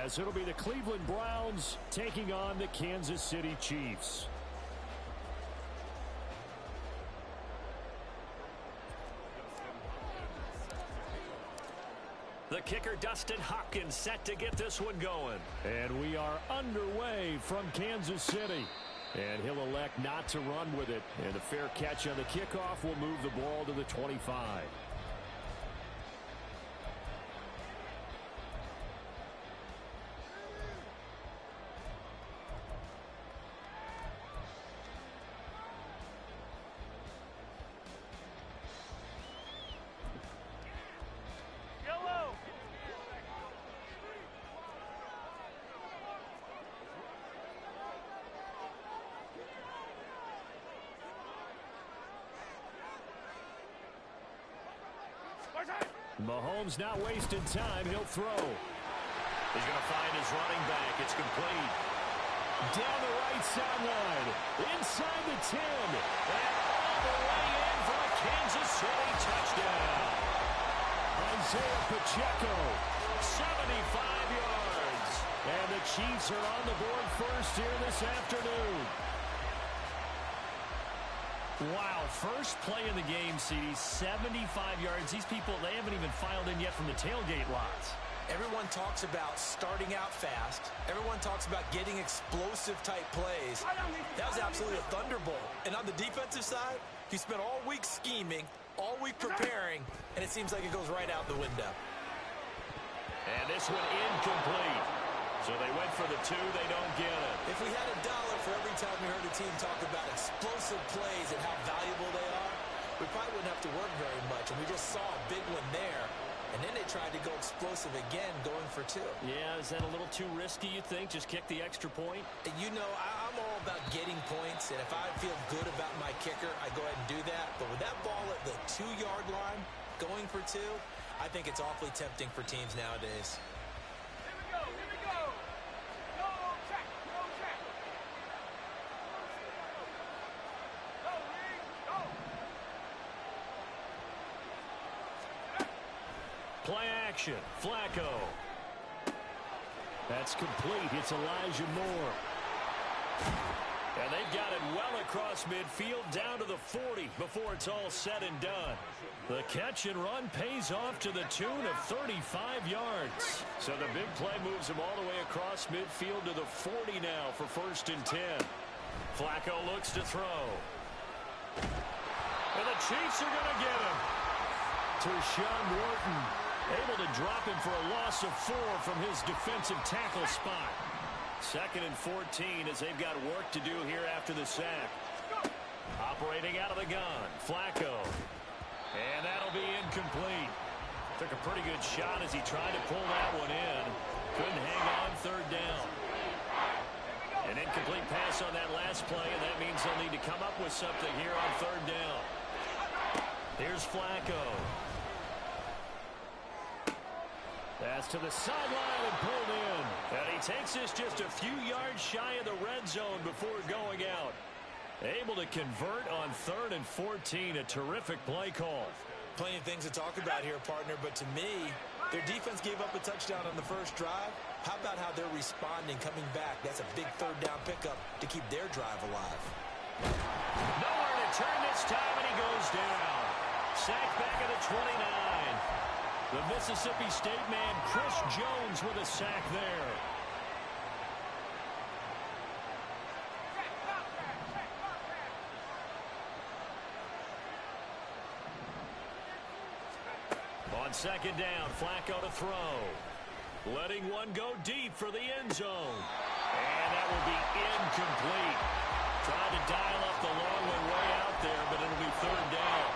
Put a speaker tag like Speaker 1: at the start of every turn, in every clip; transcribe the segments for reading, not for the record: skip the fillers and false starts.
Speaker 1: as it'll be the Cleveland Browns taking on the Kansas City Chiefs.
Speaker 2: The kicker, Dustin Hopkins, set to get this one going.
Speaker 1: And we are underway from Kansas City. And he'll elect not to run with it. And a fair catch on the kickoff will move the ball to the 25. Mahomes not wasting time. He'll throw.
Speaker 2: He's going to find his running back. It's complete.
Speaker 1: Down the right sideline. Inside the 10.
Speaker 2: And all the way in for a Kansas City touchdown.
Speaker 1: Isaiah Pacheco.
Speaker 2: 75 yards.
Speaker 1: And the Chiefs are on the board first here this afternoon.
Speaker 2: Wow, first play in the game, CD, 75 yards. These people, they haven't even filed in yet from the tailgate lots.
Speaker 3: Everyone talks about starting out fast. Everyone talks about getting explosive-type plays. That was absolutely a thunderbolt. And on the defensive side, you spent all week scheming, all week preparing, and it seems like it goes right out the window.
Speaker 2: And this one incomplete. So they went for the 2, they don't get it.
Speaker 3: If we had $1 for every time we heard a team talk about explosive plays and how valuable they are, we probably wouldn't have to work very much. And we just saw a big one there. And then they tried to go explosive again, going for 2.
Speaker 2: Yeah, is that a little too risky, you think? Just kick the extra point?
Speaker 3: And you know, I'm all about getting points. And if I feel good about my kicker, I go ahead and do that. But with that ball at the 2-yard line, going for 2, I think it's awfully tempting for teams nowadays.
Speaker 1: Play action. Flacco. That's complete. It's Elijah Moore.
Speaker 2: And they've got it well across midfield down to the 40 before it's all said and done.
Speaker 1: The catch and run pays off to the tune of 35 yards. So the big play moves him all the way across midfield to the 40 now for 1st and 10.
Speaker 2: Flacco looks to throw.
Speaker 1: And the Chiefs are going to get him. Tershawn Wharton able to drop him for a loss of 4 from his defensive tackle spot.
Speaker 2: 2nd and 14 as they've got work to do here after the sack. Operating out of the gun, Flacco. And that'll be incomplete. Took a pretty good shot as he tried to pull that one in. Couldn't hang on 3rd down. An incomplete pass on that last play, and that means they'll need to come up with something here on 3rd down. Here's Flacco.
Speaker 1: Pass to the sideline and pulled in.
Speaker 2: And he takes this just a few yards shy of the red zone before going out.
Speaker 1: Able to convert on 3rd and 14. A terrific play call.
Speaker 3: Plenty of things to talk about here, partner, but to me, their defense gave up a touchdown on the first drive. How about how they're responding, coming back? That's a big 3rd down pickup to keep their drive alive.
Speaker 2: Nowhere to turn this time, and he goes down. Sacked back at the 29.
Speaker 1: The Mississippi State man, Chris Jones, with a sack there.
Speaker 2: On 2nd down, Flacco to throw. Letting one go deep for the end zone. And that will be incomplete. Tried to dial up the long one way out there, but it'll be 3rd down.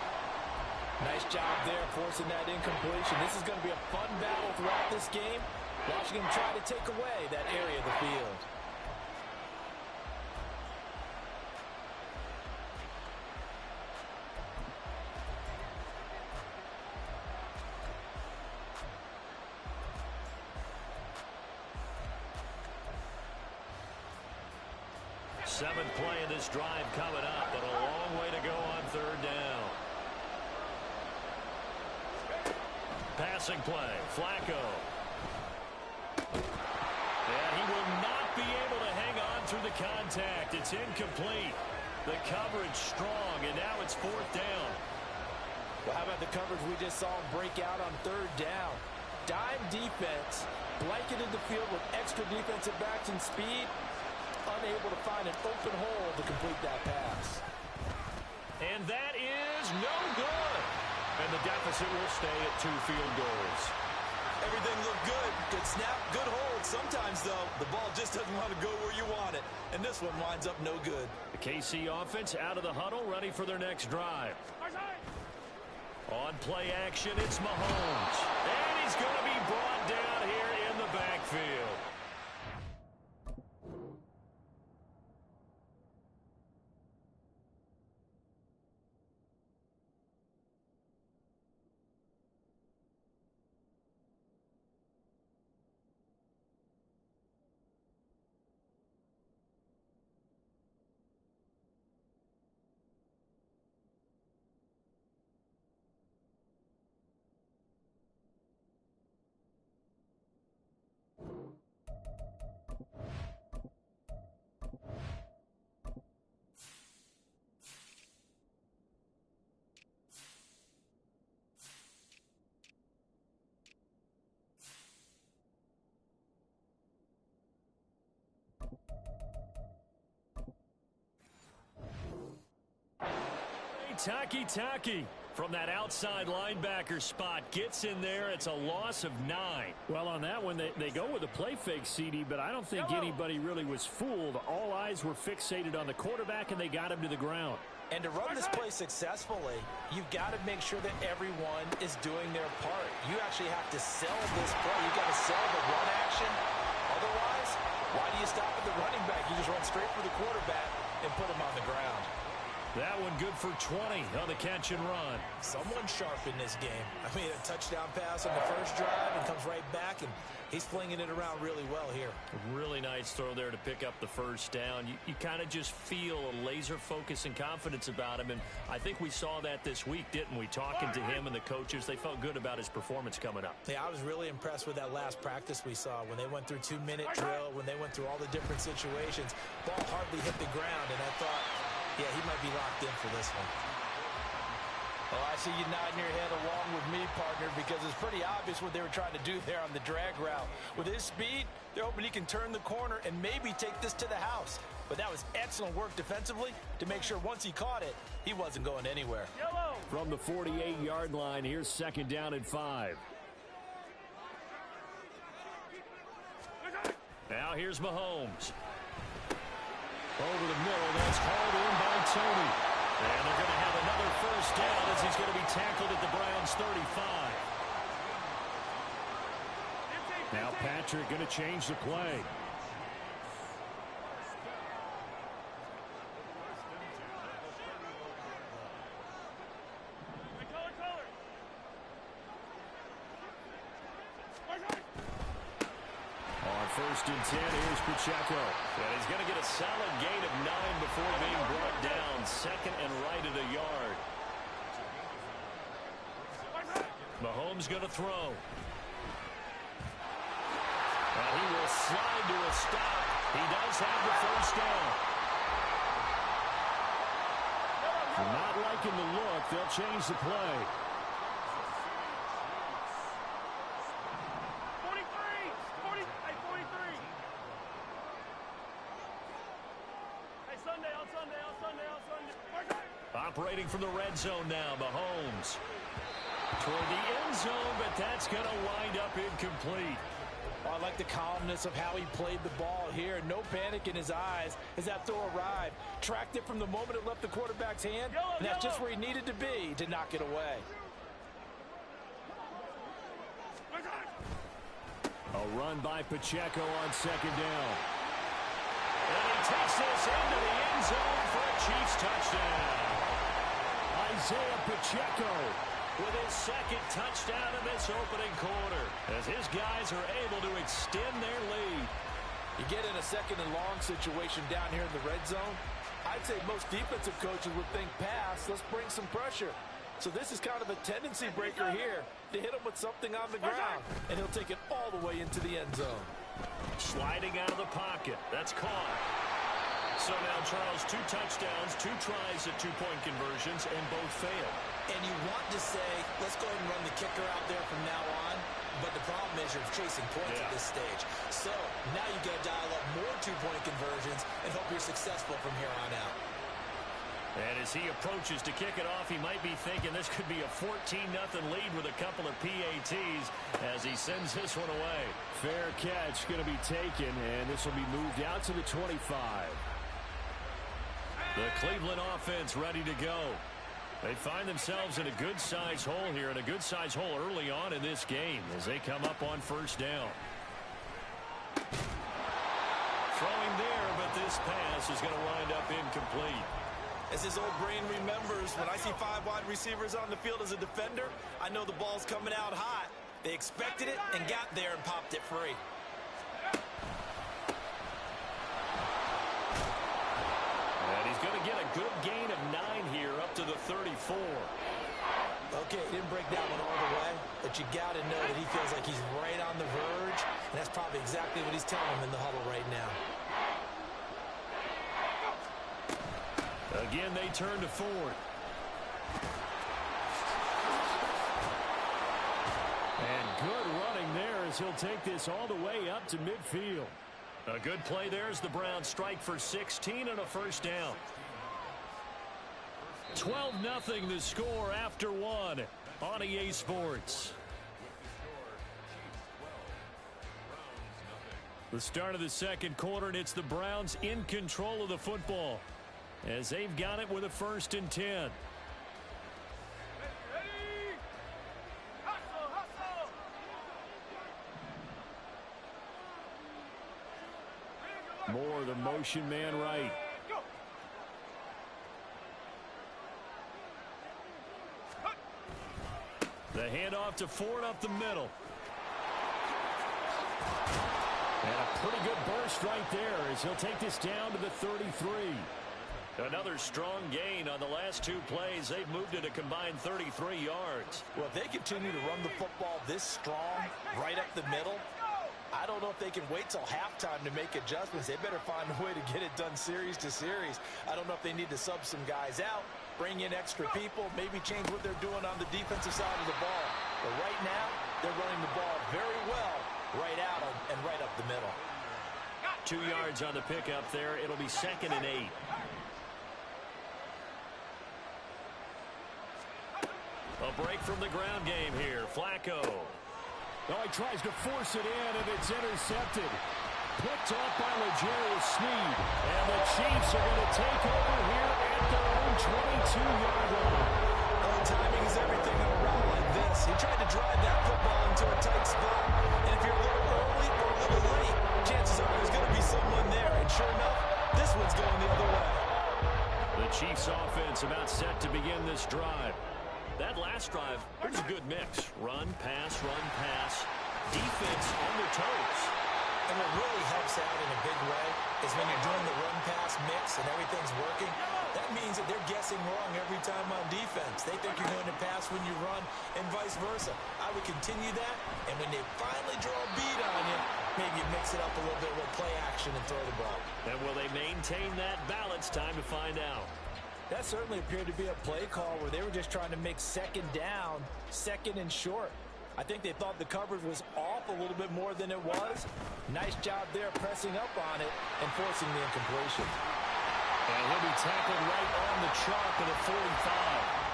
Speaker 3: Nice job there, forcing that incompletion. This is going to be a fun battle throughout this game. Watching him try to take away that area of the field.
Speaker 2: Seventh play of this drive coming up, but a long way to go on 3rd down. Passing play, Flacco.
Speaker 1: contact. It's incomplete. The coverage strong, and now it's 4th down.
Speaker 3: Well, how about the coverage we just saw him break out on 3rd down? Dime defense, blanketed the field with extra defensive backs and speed, unable to find an open hole to complete that pass.
Speaker 1: And that is no good. And the deficit will stay at 2 field goals.
Speaker 3: Everything looked good. Good snap, good hold. Sometimes, though, the ball just doesn't want to go where you want it. And this one winds up no good.
Speaker 1: The KC offense out of the huddle, ready for their next drive. On play action, it's Mahomes. And he's going to be brought down here in the backfield. Taki from that outside linebacker spot gets in there. It's a loss of 9.
Speaker 2: Well, on that one, they go with a play fake, CD, but I don't think anybody really was fooled. All eyes were fixated on the quarterback, and they got him to the ground.
Speaker 3: And to run this play successfully, you've got to make sure that everyone is doing their part. You actually have to sell this play. You've got to sell the run action. Otherwise, why do you stop at the running back? You just run straight for the quarterback and put him on the ground.
Speaker 1: That one good for 20 on the catch and run.
Speaker 3: Someone sharp in this game. I mean, a touchdown pass on the first drive and comes right back, and he's flinging it around really well here.
Speaker 1: A really nice throw there to pick up the first down. You kind of just feel a laser focus and confidence about him, and I think we saw that this week, didn't we? Talking to him and the coaches, they felt good about his performance coming up.
Speaker 3: Yeah, I was really impressed with that last practice we saw when they went through 2-minute drill, when they went through all the different situations. Ball hardly hit the ground, and I thought, yeah, he might be locked in for this one. Well, I see you nodding your head along with me, partner, because it's pretty obvious what they were trying to do there on the drag route. With his speed, they're hoping he can turn the corner and maybe take this to the house. But that was excellent work defensively to make sure once he caught it, he wasn't going anywhere.
Speaker 1: From the 48-yard line, here's 2nd down and 5. Now here's Mahomes. Over the middle, that's hauled in by Tony. And they're going to have another first down as he's going to be tackled at the Browns' 35. Now Patrick going to change the play. On 1st and 10, here's Pacheco. And he's going to get a solid gain of 9 before being brought down. 2nd and right at a yard. Mahomes going to throw. And he will slide to a stop. He does have the first down. Not liking the look. They'll change the play. Operating from the red zone now, Mahomes. Toward the end zone, but that's going to wind up incomplete.
Speaker 3: Oh, I like the calmness of how he played the ball here. No panic in his eyes as that throw arrived. Tracked it from the moment it left the quarterback's hand, and that's just where he needed to be to knock it away.
Speaker 1: A run by Pacheco on 2nd down. And he takes this into the end zone for a Chiefs touchdown. Isaiah Pacheco with his 2nd touchdown in this opening quarter as his guys are able to extend their lead.
Speaker 3: You get in a 2nd and long situation down here in the red zone, I'd say most defensive coaches would think pass, let's bring some pressure. So this is kind of a tendency breaker here to hit him with something on the ground, and he'll take it all the way into the end zone.
Speaker 1: Sliding out of the pocket. That's caught.
Speaker 2: So now, Charles, 2 touchdowns, 2 tries at 2-point conversions, and both failed.
Speaker 3: And you want to say, let's go ahead and run the kicker out there from now on. But the problem is you're chasing points at this stage. So now you got to dial up more 2-point conversions and hope you're successful from here on out.
Speaker 2: And as he approaches to kick it off, he might be thinking this could be a 14-0 lead with a couple of PATs as he sends this one away.
Speaker 1: Fair catch going to be taken, and this will be moved out to the 25.
Speaker 2: The Cleveland offense ready to go. They find themselves in a good-sized hole here, and a good-sized hole early on in this game as they come up on first down. Throwing there, but this pass is going to wind up incomplete.
Speaker 3: As his old brain remembers, when I see 5 wide receivers on the field as a defender, I know the ball's coming out hot. They expected it and got there and popped it free.
Speaker 2: And he's going to get a good gain of 9 here up to the 34.
Speaker 3: Okay, he didn't break that one all the way, but you got to know that he feels like he's right on the verge, and that's probably exactly what he's telling him in the huddle right now.
Speaker 2: Again, they turn to Ford.
Speaker 1: And good running there as he'll take this all the way up to midfield.
Speaker 2: A good play there as the Browns strike for 16 and a first down. 12-0 the score after 1 on EA Sports. The start of the second quarter, and it's the Browns in control of the football as they've got it with a 1st and 10.
Speaker 1: More the motion man right.
Speaker 2: The handoff to Ford up the middle.
Speaker 1: And a pretty good burst right there as he'll take this down to the 33.
Speaker 2: Another strong gain on the last 2 plays. They've moved it a combined 33 yards.
Speaker 3: Well, if they continue to run the football this strong, right up the middle, I don't know if they can wait till halftime to make adjustments. They better find a way to get it done series to series. I don't know if they need to sub some guys out, bring in extra people, maybe change what they're doing on the defensive side of the ball. But right now, they're running the ball very well right out and right up the middle.
Speaker 2: 2 yards on the pickup there. It'll be 2nd and 8. A break from the ground game here. Flacco.
Speaker 1: Oh, he tries to force it in, and it's intercepted. Picked off by L'Jarius Sneed. And the Chiefs are going to take over here at their own 22-yard line.
Speaker 3: Well, timing is everything on a route like this. He tried to drive that football into a tight spot. And if you're a little early or a little late, chances are there's going to be someone there. And sure enough, this one's going the other way.
Speaker 2: The Chiefs offense about set to begin this drive. That last drive, it was a good mix. Run, pass, defense on their toes.
Speaker 3: And what really helps out in a big way is when you're doing the run-pass mix and everything's working, that means that they're guessing wrong every time on defense. They think you're going to pass when you run and vice versa. I would continue that, and when they finally draw a beat on you, maybe you mix it up a little bit with play action and throw the ball.
Speaker 2: And will they maintain that balance? Time to find out.
Speaker 3: That certainly appeared to be a play call where they were just trying to make 2nd down, 2nd and short. I think they thought the coverage was off a little bit more than it was. Nice job there pressing up on it and forcing the incompletion.
Speaker 2: And he'll be tackled right on the chalk at the 45.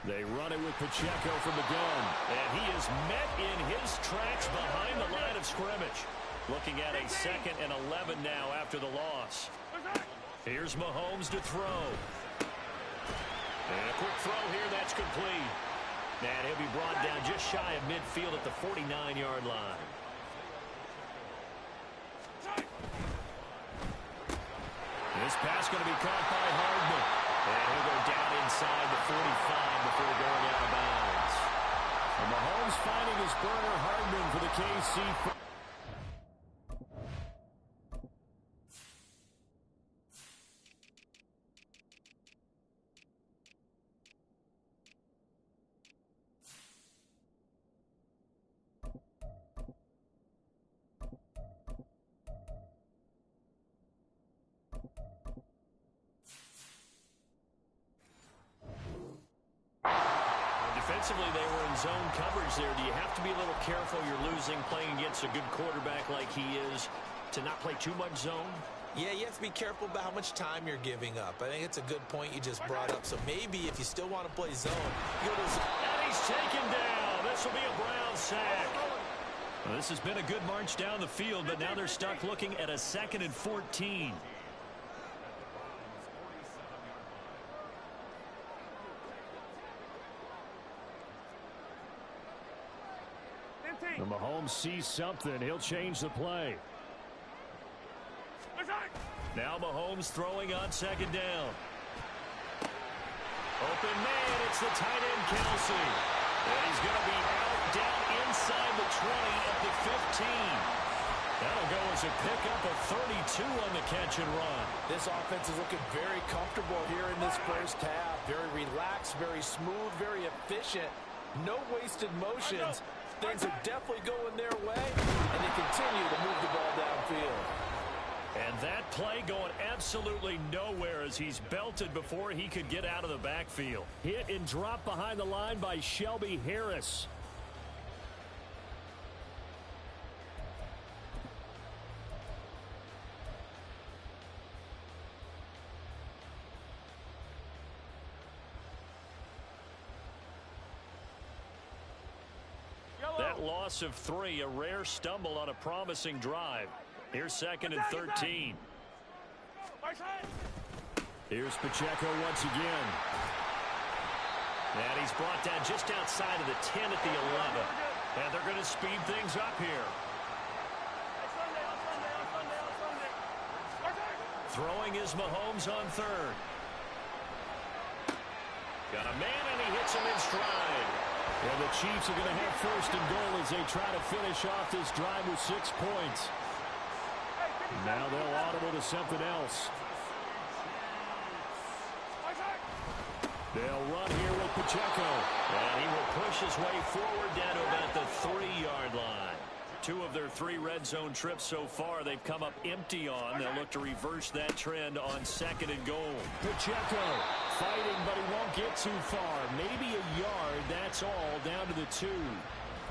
Speaker 2: They run it with Pacheco from the gun. And he is met in his tracks behind the line of scrimmage. Looking at a 2nd and 11 now after the loss. Here's Mahomes to throw. And a quick throw here, that's complete. And he'll be brought down just shy of midfield at the 49-yard line. This pass going to be caught by Hardman. And he'll go down inside the 45 before going out of bounds.
Speaker 1: And Mahomes finding his burner Hardman for the KC.
Speaker 2: Defensively, they were in zone coverage there. Do you have to be a little careful you're losing playing against a good quarterback like he is to not play too much zone?
Speaker 3: Yeah, you have to be careful about how much time you're giving up. I think it's a good point you just brought up. So maybe if you still want to play zone, you go to zone.
Speaker 2: And he's taken down. This will be a Brown sack. Well, this has been a good march down the field, but now they're stuck looking at a 2nd and 14.
Speaker 1: And Mahomes sees something. He'll change the play.
Speaker 2: Now Mahomes throwing on 2nd down. Open man, it's the tight end, Kelsey. And he's going to be out down inside the 20 at the 15. That'll go as a pickup of 32 on the catch and run.
Speaker 4: This offense is looking very comfortable here in this first half. Very relaxed, very smooth, very efficient. No wasted motions. Things are definitely going their way, and they continue to move the ball downfield.
Speaker 2: And that play going absolutely nowhere as he's belted before he could get out of the backfield.
Speaker 1: Hit and drop behind the line by Shelby Harris.
Speaker 2: That loss of 3, a rare stumble on a promising drive. Here's 2nd and 13.
Speaker 1: Here's Pacheco once again.
Speaker 2: And he's brought down just outside of the 10 at the 11. And they're going to speed things up here. Throwing is Mahomes on 3rd. Got a man, and he hits him in stride.
Speaker 1: And the Chiefs are going to have 1st and goal as they try to finish off this drive with 6 points. Now they'll audible to something else. They'll run here with Pacheco.
Speaker 2: And he will push his way forward down to about the 3-yard line. 2 of their 3 red zone trips so far they've come up empty on. They'll look to reverse that trend on 2nd and goal.
Speaker 1: Pacheco fighting, but he won't get too far. Maybe a yard, that's all, down to the 2.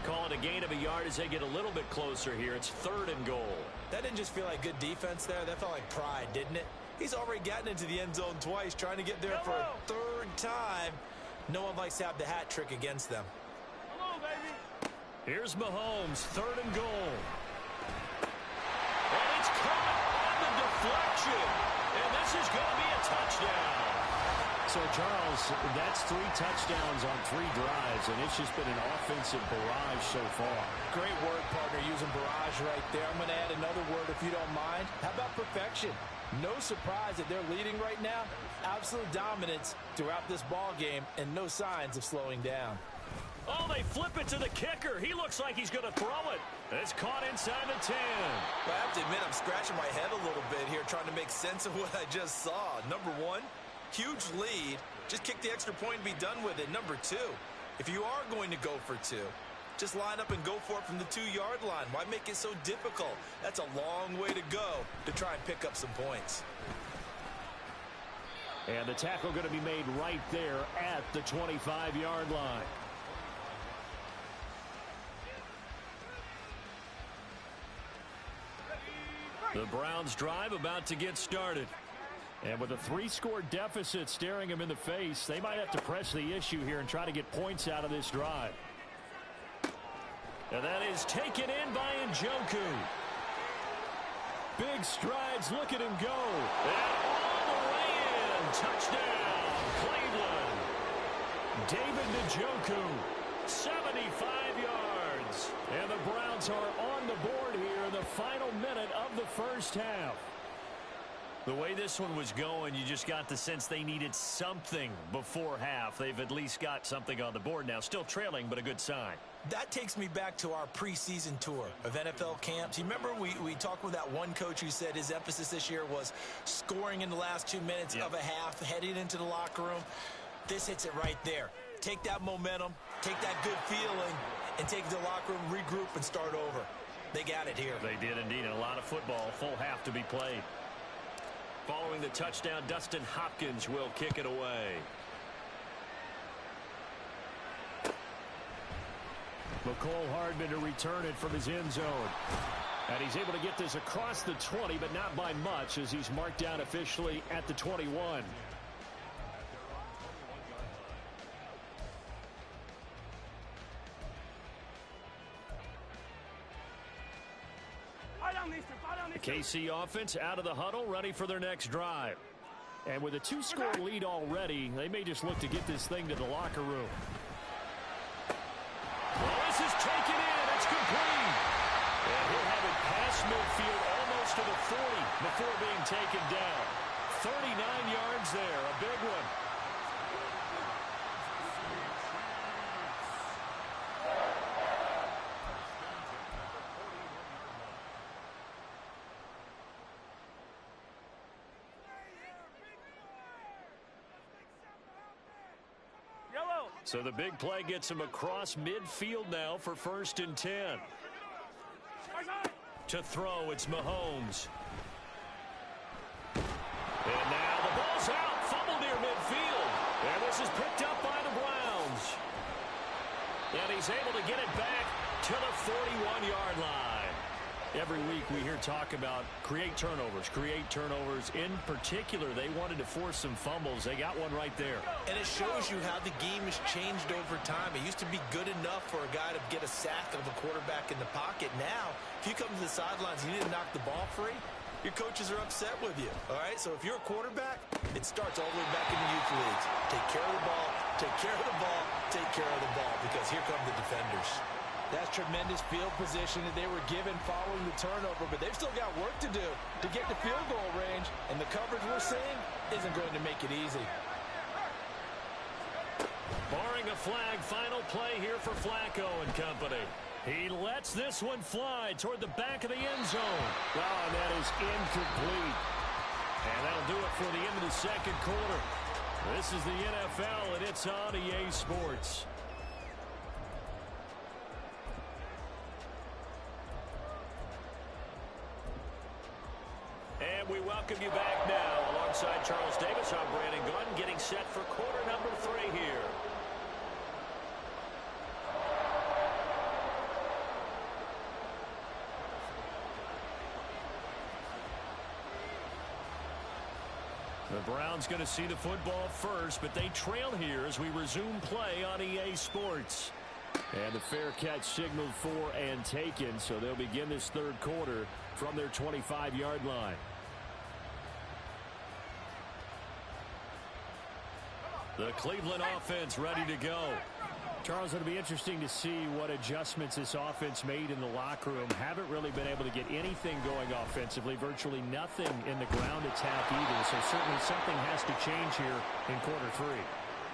Speaker 2: Call it a gain of a yard as they get a little bit closer here. It's 3rd and goal.
Speaker 3: That didn't just feel like good defense there. That felt like pride, didn't it? He's already gotten into the end zone twice, trying to get there for a 3rd time. No one likes to have the hat trick against them.
Speaker 2: Here's Mahomes, 3rd and goal. And it's caught on the deflection. And this is going to be a touchdown.
Speaker 1: So, Charles, that's 3 touchdowns on 3 drives, and it's just been an offensive barrage so far.
Speaker 4: Great word, partner, using barrage right there. I'm going to add another word if you don't mind. How about perfection? No surprise that they're leading right now. Absolute dominance throughout this ball game and no signs of slowing down.
Speaker 2: Oh, they flip it to the kicker. He looks like he's going to throw it. It's caught inside the 10.
Speaker 3: But I have to admit, I'm scratching my head a little bit here trying to make sense of what I just saw. Number 1, huge lead. Just kick the extra point and be done with it. Number 2, if you are going to go for 2, just line up and go for it from the 2-yard line. Why make it so difficult? That's a long way to go to try and pick up some points.
Speaker 1: And the tackle going to be made right there at the 25-yard line.
Speaker 2: The Browns drive about to get started.
Speaker 1: And with a 3-score deficit staring them in the face, they might have to press the issue here and try to get points out of this drive.
Speaker 2: And that is taken in by Njoku.
Speaker 1: Big strides, look at him go.
Speaker 2: And all the way in. Touchdown, Cleveland.
Speaker 1: David Njoku,
Speaker 2: 75 yards.
Speaker 1: And the Browns are on the board here in the final minute of the first half.
Speaker 2: The way this one was going, you just got the sense they needed something before half. They've at least got something on the board now. Still trailing, but a good sign.
Speaker 3: That takes me back to our preseason tour of NFL camps. You remember we talked with that one coach who said his emphasis this year was scoring in the last 2 minutes of a half, heading into the locker room. This hits it right there. Take that momentum, take that good feeling, and take it to the locker room, regroup, and start over. They got it here.
Speaker 2: They did indeed, and a lot of football, full half to be played. Following the touchdown, Dustin Hopkins will kick it away.
Speaker 1: McCole Hardman to return it from his end zone. And he's able to get this across the 20, but not by much, as he's marked down officially at the 21. The KC offense out of the huddle, ready for their next drive. And with a 2-score lead already, they may just look to get this thing to the locker room. Well, this is taken in. It's complete. And he'll have it past midfield almost to the 40 before being taken down. 39 yards there, a big one. So the big play gets him across midfield now for 1st and 10. To throw, it's Mahomes. And now the ball's out, fumble near midfield. And this is picked up by the Browns. And he's able to get it back to the 41-yard line. Every week we hear talk about create turnovers. In particular, they wanted to force some fumbles. They got one right there.
Speaker 3: And it shows you how the game has changed over time. It used to be good enough for a guy to get a sack of a quarterback in the pocket. Now, if you come to the sidelines and you didn't knock the ball free, your coaches are upset with you. All right, so if you're a quarterback, it starts all the way back in the youth leagues. Take care of the ball, take care of the ball, take care of the ball, because here come the defenders.
Speaker 4: That's tremendous field position that they were given following the turnover, but they've still got work to do to get to field goal range, and the coverage we're seeing isn't going to make it easy.
Speaker 1: Barring a flag, final play here for Flacco and company. He lets this one fly toward the back of the end zone. Oh, and that is incomplete. And that'll do it for the end of the second quarter. This is the NFL, and it's on EA Sports. And we welcome you back now. Alongside Charles Davis, I'm Brandon Gunn, getting set for quarter number 3 here. The Browns going to see the football first, but they trail here as we resume play on EA Sports. And the fair catch signaled for and taken, so they'll begin this third quarter from their 25-yard line. The Cleveland offense ready to go. Charles, it'll be interesting to see what adjustments this offense made in the locker room. Haven't really been able to get anything going offensively, virtually nothing in the ground attack either. So certainly something has to change here in quarter 3.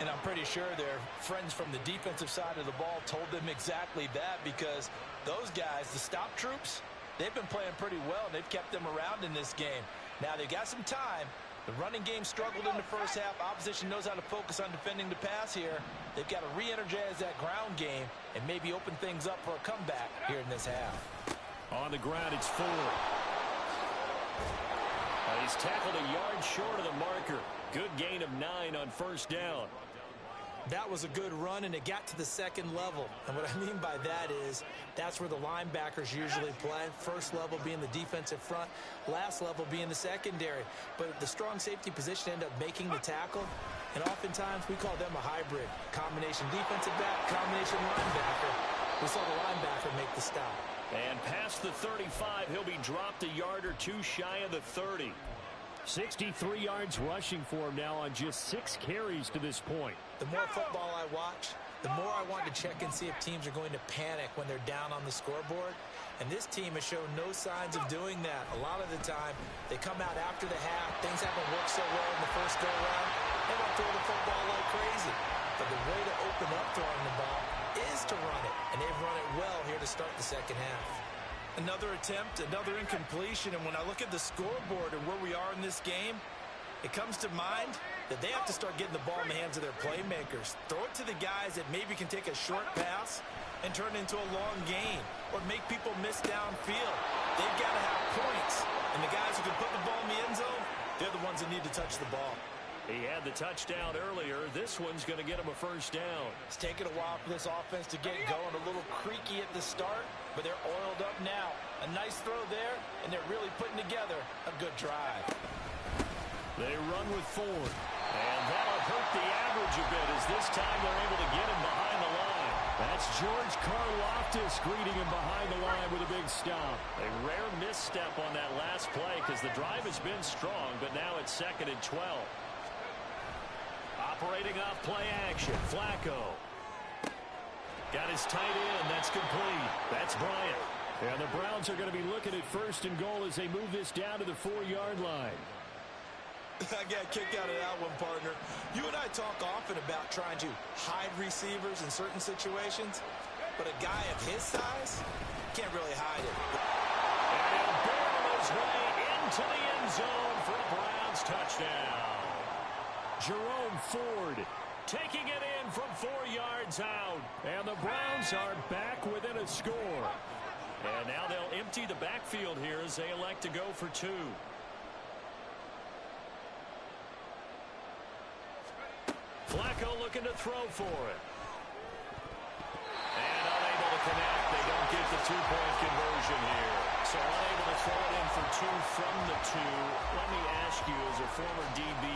Speaker 3: And I'm pretty sure their friends from the defensive side of the ball told them exactly that, because those guys, the stop troops, they've been playing pretty well, and they've kept them around in this game. Now they've got some time. The running game struggled in the first half. Opposition knows how to focus on defending the pass here. They've got to re-energize that ground game and maybe open things up for a comeback here in this half.
Speaker 1: On the ground, it's Ford. He's tackled a yard short of the marker. Good gain of 9 on first down.
Speaker 3: That was a good run, and it got to the second level. And what I mean by that is that's where the linebackers usually play. First level being the defensive front, last level being the secondary. But the strong safety position ended up making the tackle, and oftentimes we call them a hybrid. Combination defensive back, combination linebacker. We saw the linebacker make the stop.
Speaker 1: And past the 35, he'll be dropped a yard or 2 shy of the 30. 63 yards rushing for him now on just 6 carries to this point.
Speaker 3: The more football I watch, the more I want to check and see if teams are going to panic when they're down on the scoreboard. And this team has shown no signs of doing that. A lot of the time, they come out after the half. Things haven't worked so well in the first go-around. They want to throw the football like crazy. But the way to open up throwing the ball is to run it. And they've run it well here to start the second half. Another attempt, another incompletion. And when I look at the scoreboard and where we are in this game, it comes to mind that they have to start getting the ball in the hands of their playmakers. Throw it to the guys that maybe can take a short pass and turn it into a long gain or make people miss downfield. They've got to have points. And the guys who can put the ball in the end zone, they're the ones that need to touch the ball.
Speaker 2: He had the touchdown earlier. This one's going to get him a first down.
Speaker 3: It's taken a while for this offense to get going. A little creaky at the start, but they're oiled up now. A nice throw there, and they're really putting together a good drive.
Speaker 1: They run with Ford. And that'll hurt the average a bit as this time they're able to get him behind the line. That's George Karlaftis greeting him behind the line with a big stop.
Speaker 2: A rare misstep on that last play because the drive has been strong, but now it's 2nd and 12. Operating off play action, Flacco. Got his tight end. That's complete. That's Bryant.
Speaker 1: And the Browns are going to be looking at 1st and goal as they move this down to the 4-yard line.
Speaker 3: I got a kick out of that one, partner. You and I talk often about trying to hide receivers in certain situations, but a guy of his size can't really hide it.
Speaker 2: And he'll barrel his way into the end zone for a Browns touchdown.
Speaker 1: Jerome Ford
Speaker 2: Taking it in from 4 yards out.
Speaker 1: And the Browns are back within a score.
Speaker 2: And now they'll empty the backfield here as they elect to go for 2. Flacco looking to throw for it. And unable to connect. They don't get the 2-point conversion here. So unable to throw it in for 2 from the 2. Let me ask you, as a former DB,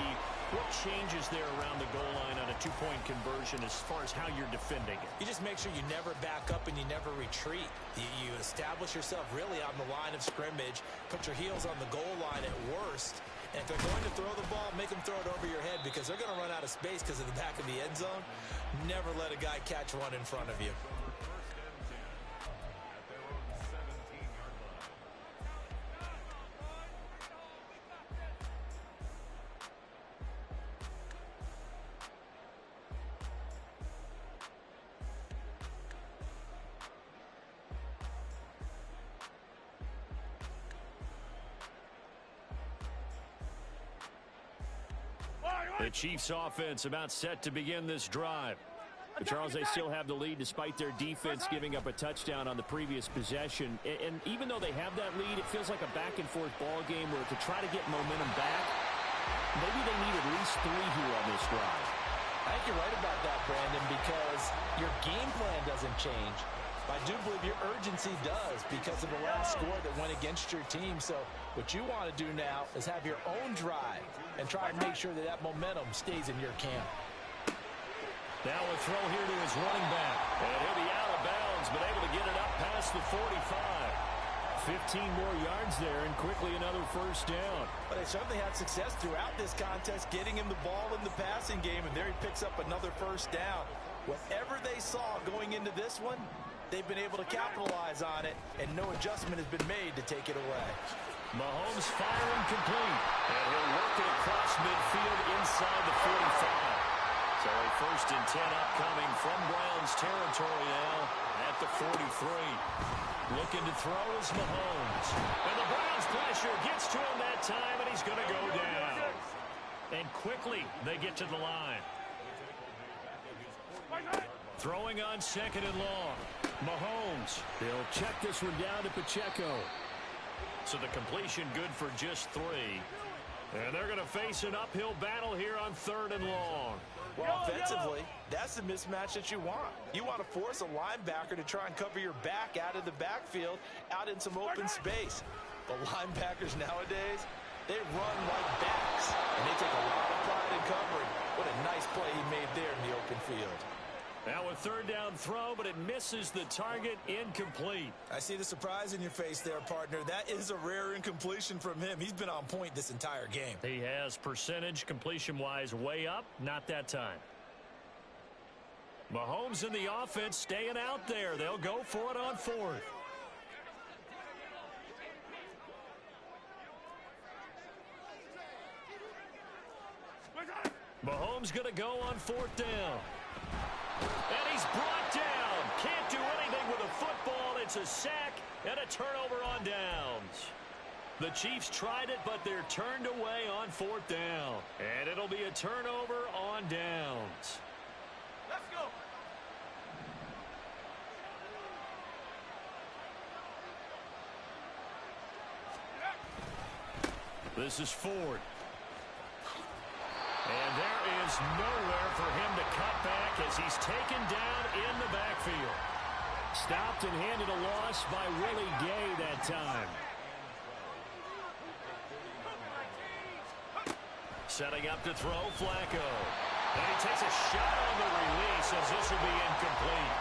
Speaker 2: what changes there around the goal line on a 2-point conversion as far as how you're defending it?
Speaker 3: You just make sure you never back up and you never retreat. You establish yourself really on the line of scrimmage, put your heels on the goal line at worst. And if they're going to throw the ball, make them throw it over your head because they're going to run out of space because of the back of the end zone. Never let a guy catch one in front of you.
Speaker 1: The Chiefs offense about set to begin this drive. But Charles, they still have the lead despite their defense giving up a touchdown on the previous possession. And even though they have that lead, it feels like a back-and-forth ball game where to try to get momentum back, maybe they need at least 3 here on this drive.
Speaker 3: I think you're right about that, Brandon, because your game plan doesn't change. I do believe your urgency does because of the last score that went against your team. So what you want to do now is have your own drive and try and make sure that that momentum stays in your camp.
Speaker 2: Now a throw here to his running back. And he'll be out of bounds, but able to get it up past the 45.
Speaker 1: 15 more yards there, and quickly another first down.
Speaker 3: But they certainly had success throughout this contest getting him the ball in the passing game, and there he picks up another first down. Whatever they saw going into this one, they've been able to capitalize on it, and no adjustment has been made to take it away.
Speaker 2: Mahomes firing complete. And he'll work it across midfield inside the 45. So a 1st and 10 upcoming from Browns territory now at the 43. Looking to throw is Mahomes. And the Browns pressure gets to him that time, and he's going to go down. And quickly they get to the line. Throwing on 2nd and long. Mahomes.
Speaker 1: They'll check this one down to Pacheco.
Speaker 2: So the completion good for just 3. And they're going to face an uphill battle here on 3rd and long.
Speaker 3: Well, offensively, that's the mismatch that you want. You want to force a linebacker to try and cover your back out of the backfield, out in some open space. The linebackers nowadays, they run like backs, and they take a lot of pride in covering. What a nice play he made there in the open field.
Speaker 2: Now a 3rd down throw, but it misses the target, incomplete.
Speaker 3: I see the surprise in your face there, partner. That is a rare incompletion from him. He's been on point this entire game.
Speaker 2: He has percentage completion-wise way up, not that time. Mahomes and the offense staying out there. They'll go for it on 4th. Mahomes going to go on 4th down. And he's brought down. Can't do anything with a football. It's a sack and a turnover on downs. The Chiefs tried it, but they're turned away on 4th down. And it'll be a turnover on downs.
Speaker 3: Let's go.
Speaker 2: This is Ford. And There's nowhere for him to cut back as he's taken down in the backfield.
Speaker 1: Stopped and handed a loss by Willie Gay that time.
Speaker 2: Setting up to throw, Flacco. And he takes a shot on the release as this will be incomplete.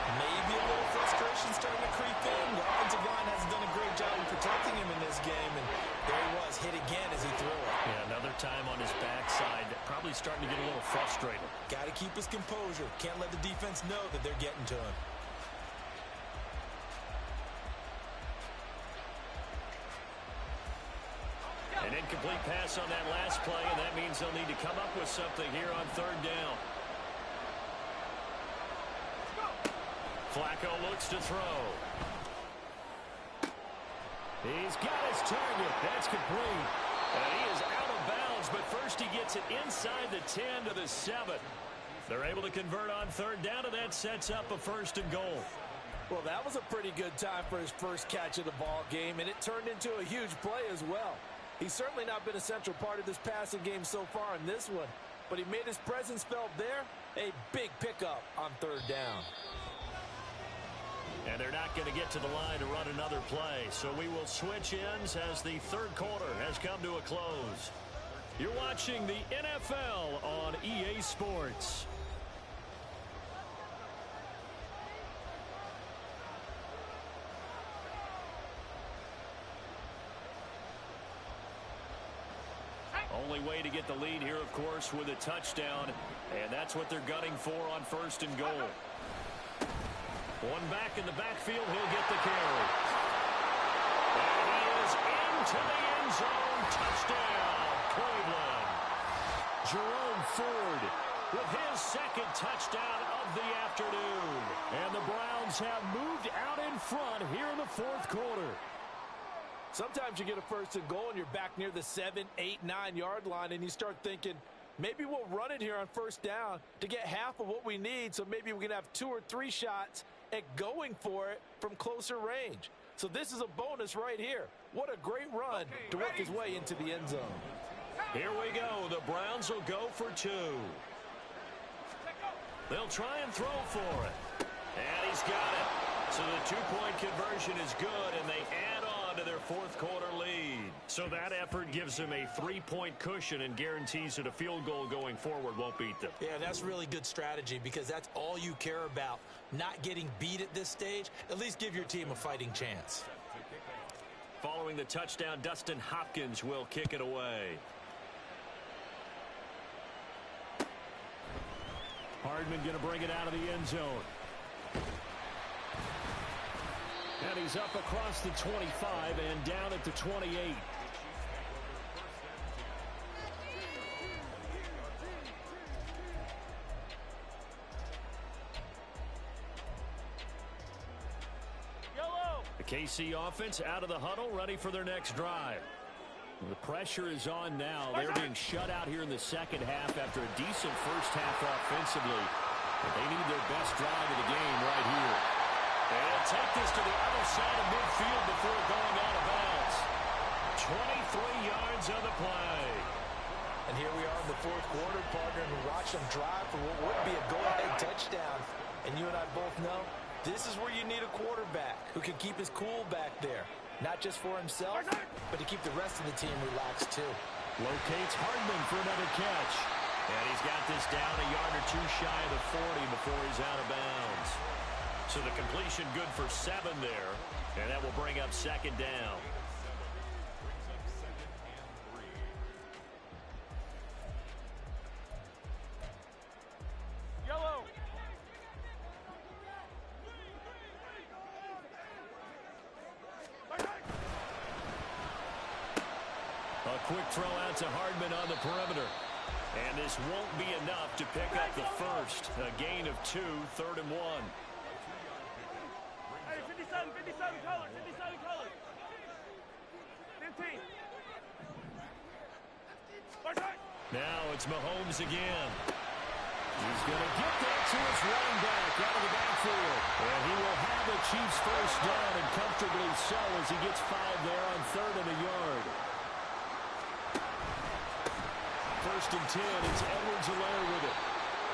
Speaker 3: Maybe a little frustration starting to creep in. The offensive line hasn't done a great job of protecting him in this game, and there he was, hit again as he threw it.
Speaker 2: Yeah, another time on his backside, probably starting to get a little frustrated.
Speaker 3: Got to keep his composure. Can't let the defense know that they're getting to him.
Speaker 2: An incomplete pass on that last play, and that means they'll need to come up with something here on third down. Flacco looks to throw.
Speaker 1: He's got his target. That's complete.
Speaker 2: And he is out of bounds, but first he gets it inside the 10 to the 7. They're able to convert on third down, and that sets up a 1st and goal.
Speaker 4: Well, that was a pretty good time for his first catch of the ball game, and it turned into a huge play as well. He's certainly not been a central part of this passing game so far in this one, but he made his presence felt there. A big pickup on third down.
Speaker 2: And they're not going to get to the line to run another play, so we will switch ends as the third quarter has come to a close. You're watching the NFL on EA Sports. Only way to get the lead here, of course, with a touchdown, and that's what they're gunning for on 1st and goal. One back in the backfield, he'll get the carry. And he is into the end zone. Touchdown, Cleveland.
Speaker 1: Jerome Ford
Speaker 2: With his 2nd touchdown of the afternoon.
Speaker 1: And the Browns have moved out in front here in the 4th quarter.
Speaker 4: Sometimes you get a 1st and goal and you're back near the 7, 8, 9-yard line, and you start thinking, maybe we'll run it here on 1st down to get half of what we need, so maybe we can have 2 or 3 shots at going for it from closer range. So this is a bonus right here. What a great run to work his way into the end zone.
Speaker 2: Here we go. The Browns will go for 2. They'll try and throw for it. And he's got it. So the 2-point conversion is good, and they add on to their 4th quarter lead. So that effort gives them a 3-point cushion and guarantees that a field goal going forward won't beat them.
Speaker 3: Yeah, that's really good strategy because that's all you care about. Not getting beat at this stage. At least give your team a fighting chance.
Speaker 2: Following the touchdown, Dustin Hopkins will kick it away.
Speaker 1: Hardman going to bring it out of the end zone. And he's up across the 25 and down at the 28.
Speaker 2: The KC offense out of the huddle, ready for their next drive.
Speaker 1: The pressure is on now. They're being shut out here in the 2nd half after a decent 1st half offensively. But they need their best drive of the game right here.
Speaker 2: They'll take this to the other side of midfield before going out of bounds. 23 yards on the play.
Speaker 3: And here we are in the 4th quarter, partner, and watch them drive for what would be a go-ahead touchdown. And you and I both know this is where you need a quarterback who can keep his cool back there. Not just for himself, but to keep the rest of the team relaxed too.
Speaker 1: Locates Hardman for another catch.
Speaker 2: And he's got this down a yard or 2 shy of the 40 before he's out of bounds. So the completion good for 7 there. And that will bring up 2nd down.
Speaker 4: Yellow.
Speaker 2: A quick throw out to Hardman on the perimeter. And this won't be enough to pick up the first. A gain of 2, 3rd and 1.
Speaker 5: Hey, 57 colors, 57 colors. 15.
Speaker 2: Now it's Mahomes again.
Speaker 1: He's going to get that to his running back out of the backfield. And he will have the Chiefs 1st down, and comfortably so as he gets fouled there on 3rd and a yard.
Speaker 2: first and 10. It's Edwards-Helaire with it.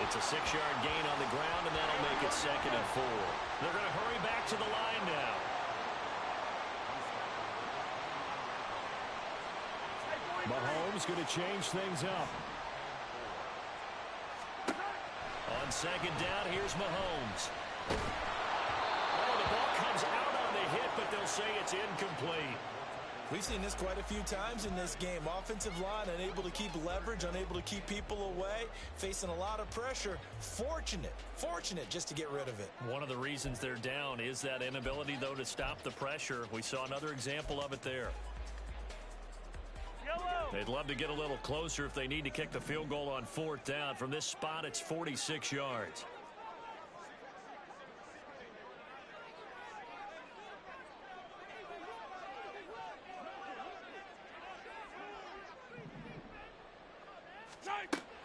Speaker 2: It's a 6-yard gain on the ground, and that'll make it 2nd and 4. They're going to hurry back to the line now.
Speaker 1: Mahomes going to change things up.
Speaker 2: On 2nd down, here's Mahomes. Oh, the ball comes out on the hit, but they'll say it's incomplete.
Speaker 3: We've seen this quite a few times in this game. Offensive line unable to keep leverage, unable to keep people away, facing a lot of pressure. Fortunate just to get rid of it.
Speaker 2: One of the reasons they're down is that inability, though, to stop the pressure. We saw another example of it there. They'd love to get a little closer if they need to kick the field goal on 4th down. From this spot, it's 46 yards.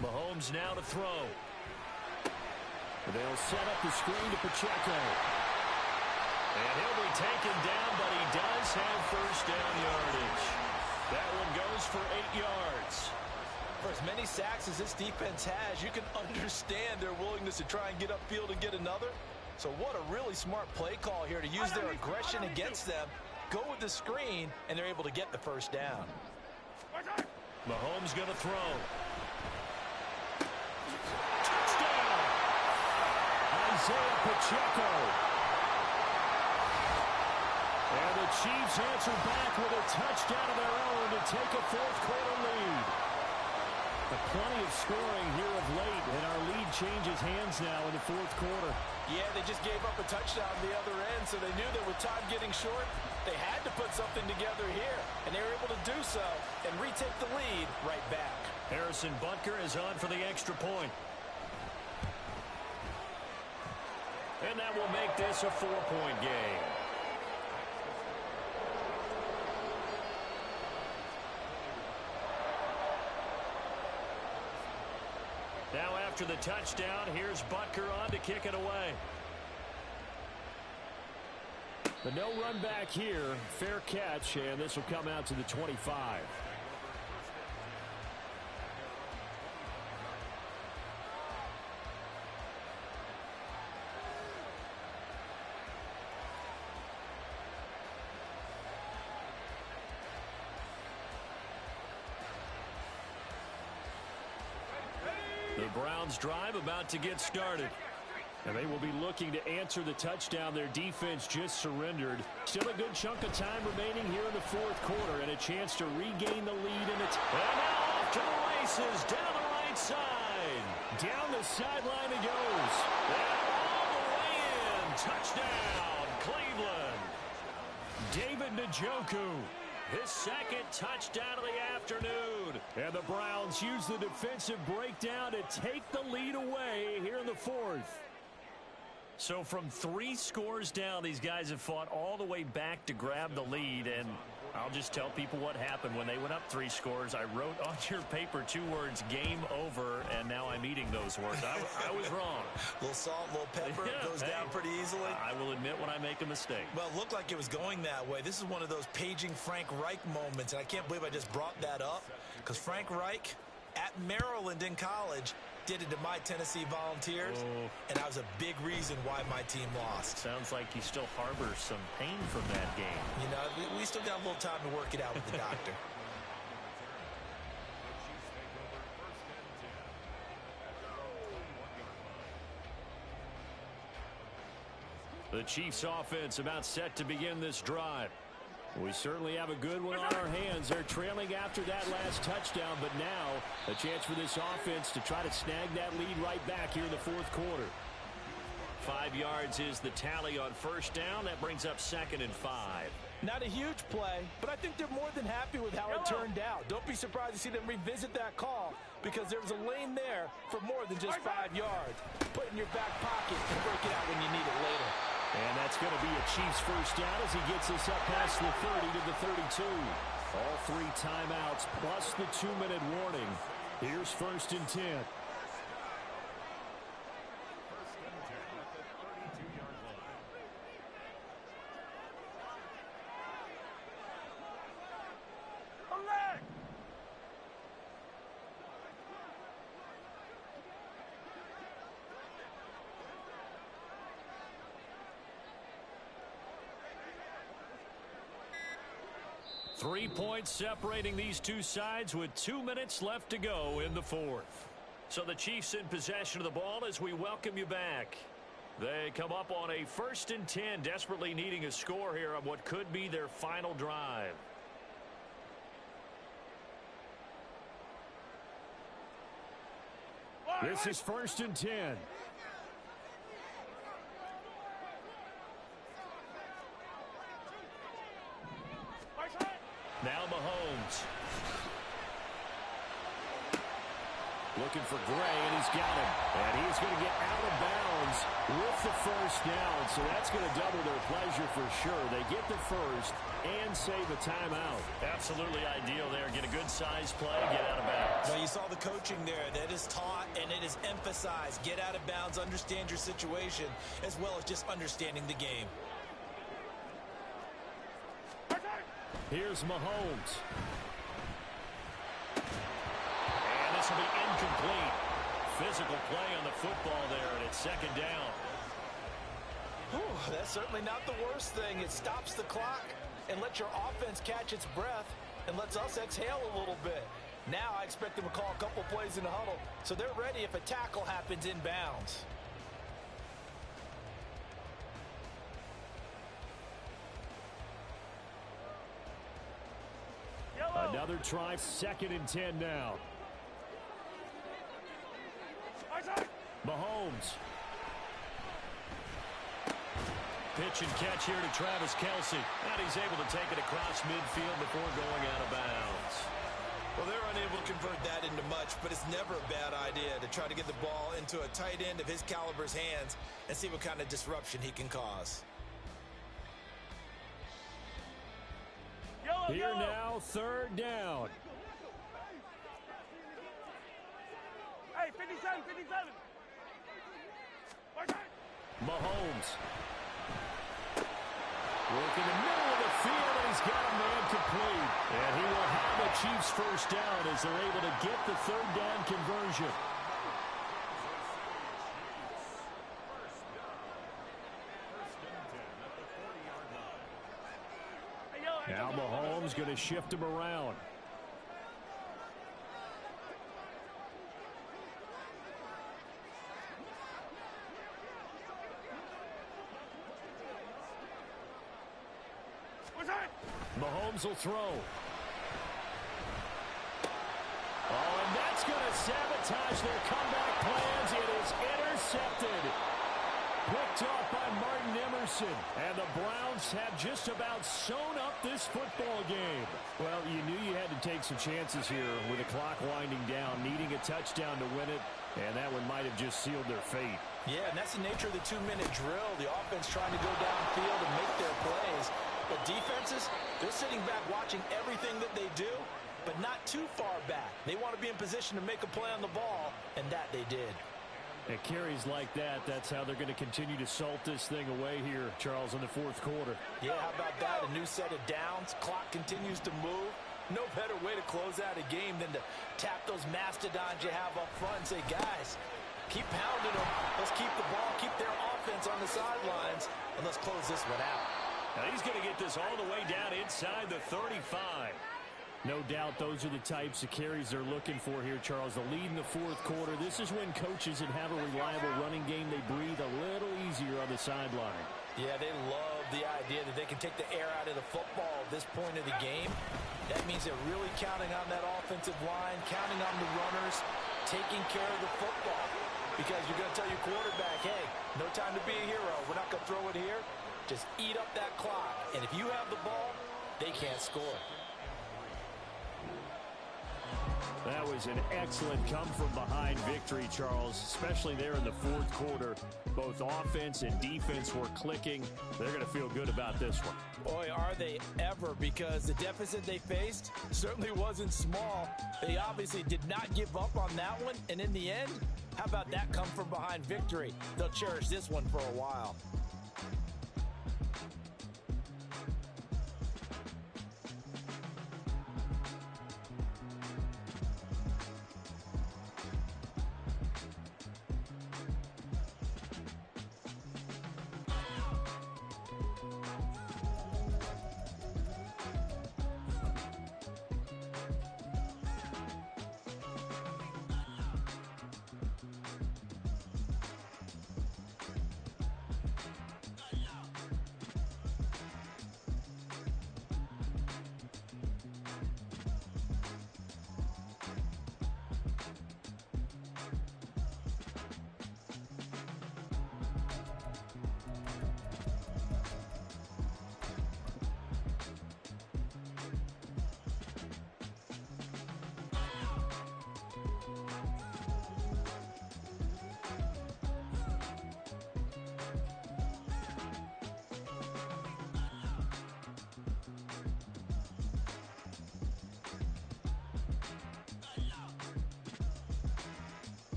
Speaker 2: Mahomes now to throw.
Speaker 1: They'll set up the screen to Pacheco.
Speaker 2: And he'll be taken down, but he does have first down yardage. That one goes for 8 yards.
Speaker 3: For as many sacks as this defense has, you can understand their willingness to try and get upfield and get another. So what a really smart play call here to use their aggression against them, go with the screen, and they're able to get the first down.
Speaker 2: Mahomes going to throw. Touchdown!
Speaker 1: Isaiah Pacheco. And the Chiefs answer back with a touchdown of their own to take a 4th-quarter lead. But plenty of scoring here of late, and our lead changes hands now in the 4th quarter.
Speaker 3: Yeah, they just gave up a touchdown on the other end, so they knew that with time getting short, they had to put something together here, and they were able to do so and retake the lead right back.
Speaker 2: Harrison Butker is on for the extra point. And that will make this a 4-point game. Now after the touchdown, here's Butker on to kick it away.
Speaker 1: The no run back here, fair catch, and this will come out to the 25.
Speaker 2: The Browns drive about to get started.
Speaker 1: And they will be looking to answer the touchdown their defense just surrendered. Still a good chunk of time remaining here in the 4th quarter and a chance to regain the lead in the
Speaker 2: and now off to the races down the right side.
Speaker 1: Down the sideline it goes.
Speaker 2: And all the way in. Touchdown, Cleveland.
Speaker 1: David Njoku.
Speaker 2: His 2nd touchdown of the afternoon.
Speaker 1: And the Browns use the defensive breakdown to take the lead away here in the 4th.
Speaker 2: So from 3 scores down, these guys have fought all the way back to grab the lead. And I'll just tell people what happened when they went up 3 scores. I wrote on your paper 2 words, game over, and now I'm eating those words. I was wrong.
Speaker 3: A little salt, a little pepper, goes down pretty easily.
Speaker 2: I will admit when I make a mistake.
Speaker 3: Well, it looked like it was going that way. This is one of those paging Frank Reich moments, and I can't believe I just brought that up, because Frank Reich at Maryland in college did it to my Tennessee Volunteers, and that was a big reason why my team lost.
Speaker 2: Sounds like you still harbor some pain from that game.
Speaker 3: You know, we still got a little time to work it out with the doctor.
Speaker 2: The Chiefs offense about set to begin this drive.
Speaker 1: We certainly have a good one on our hands. They're trailing after that last touchdown, but now a chance for this offense to try to snag that lead right back here in the 4th quarter.
Speaker 2: 5 yards is the tally on first down. That brings up 2nd and 5.
Speaker 3: Not a huge play, but I think they're more than happy with how it turned out. Don't be surprised to see them revisit that call, because there was a lane there for more than just 5 yards. Put it in your back pocket and break it out when you need it later.
Speaker 1: And that's going to be a Chiefs first down as he gets us up past the 30 to the 32. All 3 timeouts plus the 2-minute warning. Here's 1st and 10.
Speaker 2: 3 points separating these two sides with 2 minutes left to go in the fourth. So the Chiefs in possession of the ball as we welcome you back. They come up on a 1st and 10, desperately needing a score here on what could be their final drive.
Speaker 1: This is 1st and 10.
Speaker 2: Now Mahomes.
Speaker 1: Looking for Gray, and he's got him. And he's going to get out of bounds with the first down. So that's going to double their pleasure for sure. They get the first and save a timeout.
Speaker 2: Absolutely ideal there. Get a good size play, get out of bounds.
Speaker 3: Well, you saw the coaching there. That is taught and it is emphasized. Get out of bounds, understand your situation, as well as just understanding the game.
Speaker 1: Here's Mahomes.
Speaker 2: And this will be incomplete. Physical play on the football there, and it's 2nd down.
Speaker 3: Whew, that's certainly not the worst thing. It stops the clock and lets your offense catch its breath and lets us exhale a little bit. Now I expect them to call a couple plays in the huddle, so they're ready if a tackle happens in bounds.
Speaker 1: Another try, 2nd and 10 now. Mahomes.
Speaker 2: Pitch and catch here to Travis Kelce. And he's able to take it across midfield before going out of bounds.
Speaker 3: Well, they're unable to convert that into much, but it's never a bad idea to try to get the ball into a tight end of his caliber's hands and see what kind of disruption he can cause.
Speaker 1: Here now, 3rd down.
Speaker 5: Hey, 57, 57.
Speaker 1: Mahomes. Working the middle of the field, and he's got a man complete. And he will have the Chiefs first down as they're able to get the 3rd down conversion. Now Mahomes going to shift him around. Mahomes will throw. Oh, and that's going to sabotage their comeback plans. It is intercepted. Picked off by Martin Emerson. And the Browns have just about sewn up this football game. Well, you knew you had to take some chances here with the clock winding down, needing a touchdown to win it. And that one might have just sealed their fate.
Speaker 3: Yeah, and that's the nature of the 2-minute drill. The offense trying to go downfield and make their plays. But defenses, they're sitting back watching everything that they do, but not too far back. They want to be in position to make a play on the ball, and that they did.
Speaker 1: It carries like that. That's how they're going to continue to salt this thing away here, Charles, in the 4th quarter.
Speaker 3: Yeah, how about that? A new set of downs. Clock continues to move. No better way to close out a game than to tap those mastodons you have up front and say, guys, keep pounding them. Let's keep the ball, keep their offense on the sidelines, and let's close this one out.
Speaker 2: Now he's going to get this all the way down inside the 35.
Speaker 1: No doubt those are the types of carries they're looking for here, Charles. The lead in the 4th quarter. This is when coaches that have a reliable running game, they breathe a little easier on the sideline.
Speaker 3: Yeah, they love the idea that they can take the air out of the football at this point of the game. That means they're really counting on that offensive line, counting on the runners, taking care of the football. Because you're going to tell your quarterback, hey, no time to be a hero. We're not going to throw it here. Just eat up that clock. And if you have the ball, they can't score.
Speaker 1: That was an excellent come-from-behind victory, Charles, especially there in the 4th quarter. Both offense and defense were clicking. They're going to feel good about this one.
Speaker 3: Boy, are they ever, because the deficit they faced certainly wasn't small. They obviously did not give up on that one, and in the end, how about that come-from-behind victory? They'll cherish this one for a while.